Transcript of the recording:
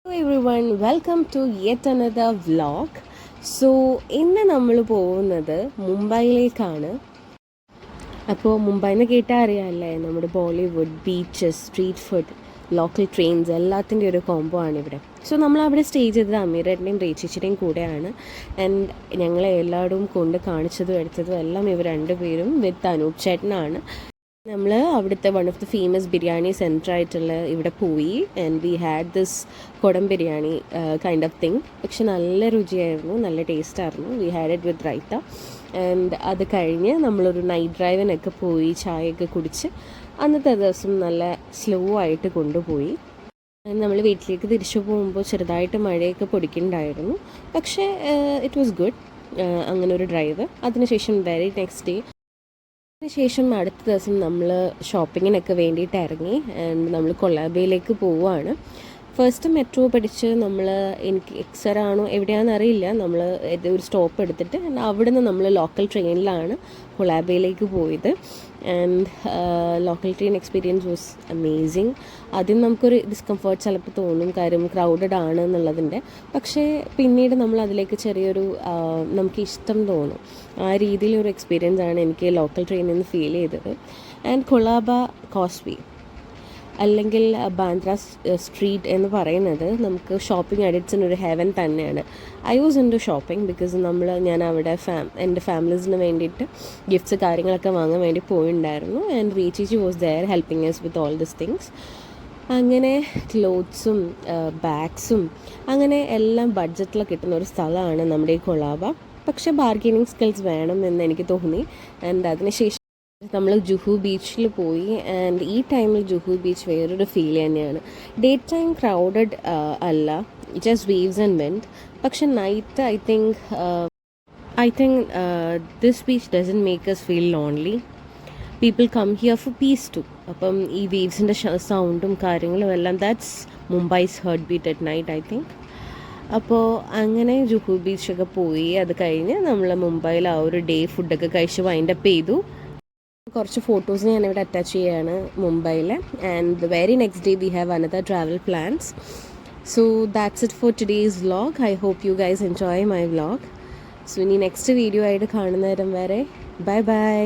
Hello everyone, welcome to yet another vlog. So ഇന്ന് നമ്മൾ പോകുന്നത് മുംബൈയിലേക്കാണ്. അപ്പോൾ മുംബൈ എന്ന് കേട്ടാൽ അറിയാമല്ലേ, നമ്മുടെ Bollywood, beaches, street food, local trains എല്ലാത്തിൻ്റെ ഒരു കോംബോ ആണ് ഇവിടെ. സോ നമ്മൾ അവിടെ സ്റ്റേ ചെയ്തത് അമീറേട്ടൻ്റെയും റേച്ചിച്ചിയുടെയും കൂടെയാണ്. ആൻഡ് ഞങ്ങളെ എല്ലായിടവും കൊണ്ട് കാണിച്ചതും എടുത്തതും എല്ലാം ഇവർ രണ്ടുപേരും വിത്ത് അനൂപ് ചേട്ടനാണ്. നമ്മൾ അവിടുത്തെ one of the famous biryani centre ആയിട്ടുള്ള ഇവിടെ പോയി. ആൻഡ് വി ഹാഡ് ദിസ് കുടം ബിരിയാണി കൈൻഡ് ഓഫ് തിങ്. പക്ഷെ നല്ല രുചിയായിരുന്നു, നല്ല ടേസ്റ്റായിരുന്നു. We had it with raita. And അത് കഴിഞ്ഞ് നമ്മളൊരു നൈറ്റ് ഡ്രൈവിനൊക്കെ പോയി ചായയൊക്കെ കുടിച്ച് അന്നത്തെ ദിവസം നല്ല സ്ലോ ആയിട്ട് കൊണ്ടുപോയി. നമ്മൾ വീട്ടിലേക്ക് തിരിച്ചു പോകുമ്പോൾ ചെറുതായിട്ട് മഴയൊക്കെ പൊടിക്കുന്നുണ്ടായിരുന്നു. പക്ഷേ ഇറ്റ് വാസ് ഗുഡ് അങ്ങനെ ഒരു ഡ്രൈവ്. അതിനുശേഷം വെരി നെക്സ്റ്റ് ഡേ അതിനുശേഷം അടുത്ത ദിവസം നമ്മൾ ഷോപ്പിങ്ങിനൊക്കെ വേണ്ടിയിട്ട് ഇറങ്ങി. ആൻഡ് നമ്മൾ കൊളാബയിലേക്ക് പോവുകയാണ്. ഫസ്റ്റ് മെട്രോ പഠിച്ച് നമ്മൾ, എനിക്ക് എക്സറാണോ എവിടെയാണെന്ന് അറിയില്ല, നമ്മൾ ഒരു സ്റ്റോപ്പ് എടുത്തിട്ട് അവിടെ നിന്ന് നമ്മൾ ലോക്കൽ ട്രെയിനിലാണ് കൊളാബയിലേക്ക് പോയത്. And local train experience was amazing. ആദ്യം നമുക്കൊരു ഡിസ്കംഫേർട്ട് ചിലപ്പോൾ തോന്നും, കാര്യം ക്രൗഡഡ് ആണ് എന്നുള്ളതിൻ്റെ. പക്ഷേ പിന്നീട് നമ്മൾ അതിലേക്ക് ചെറിയൊരു നമുക്ക് ഇഷ്ടം തോന്നും. ആ രീതിയിലൊരു എക്സ്പീരിയൻസ് ആണ് എനിക്ക് ലോക്കൽ ട്രെയിനിൽ നിന്ന് ഫീൽ ചെയ്തത്. ആൻഡ് കൊളാബ കോസ്വേ അല്ലെങ്കിൽ ബാന്ദ്ര സ്ട്രീറ്റ് എന്ന് പറയുന്നത് നമുക്ക് ഷോപ്പിംഗ് അഡിക്ട്സിനൊരു ഹെവൻ തന്നെയാണ്. I was into shopping because ഞാൻ അവിടെ എൻ്റെ ഫാമിലീസിന് വേണ്ടിയിട്ട് ഗിഫ്റ്റ്സ് കാര്യങ്ങളൊക്കെ വാങ്ങാൻ വേണ്ടി പോയിട്ടുണ്ടായിരുന്നു. And Richie was there helping us with all this things. അങ്ങനെ ക്ലോത്ത്സും ബാഗ്സും അങ്ങനെ എല്ലാം ബഡ്ജറ്റിൽ കിട്ടുന്ന ഒരു സ്ഥലമാണ് നമ്മുടെ ഈ കൊളാബ. പക്ഷേ ബാർഗെയിനിങ് സ്കിൽസ് വേണം എന്ന് എനിക്ക് തോന്നി. ആൻഡ് അതിനുശേഷം നമ്മൾ ജുഹു ബീച്ചിൽ പോയി. ആൻഡ് ഈ ടൈമിൽ ജുഹു ബീച്ച് വേറൊരു ഫീൽ തന്നെയാണ്. ഡേ ടൈം ക്രൗഡഡ് അല്ല, ജസ്റ്റ് വേവ്സ് ആൻഡ് വിൻഡ്. പക്ഷെ night I think this beach doesn't make us feel lonely. People come here for peace too. അപ്പം ഈ വേവ്സിൻ്റെ സൗണ്ടും കാര്യങ്ങളും എല്ലാം, that's Mumbai's heart beat at night I think. അപ്പോൾ അങ്ങനെ ജുഹു ബീച്ചൊക്കെ പോയി. അത് കഴിഞ്ഞ് നമ്മൾ മുംബൈയിൽ ആ ഒരു ഡേ ഫുഡൊക്കെ കഴിച്ച് വൈൻഡപ്പ് ചെയ്തു. കുറച്ച് ഫോട്ടോസ് ഞാനിവിടെ അറ്റാച്ച് ചെയ്യുകയാണ് മുംബൈയിലെ. And the very next day we have another travel plans. So that's it for today's vlog. I hope you guys enjoy my vlog. So ഇനി നെക്സ്റ്റ് വീഡിയോ ആയിട്ട് കാണുന്നേരം വരെ ബൈ ബൈ.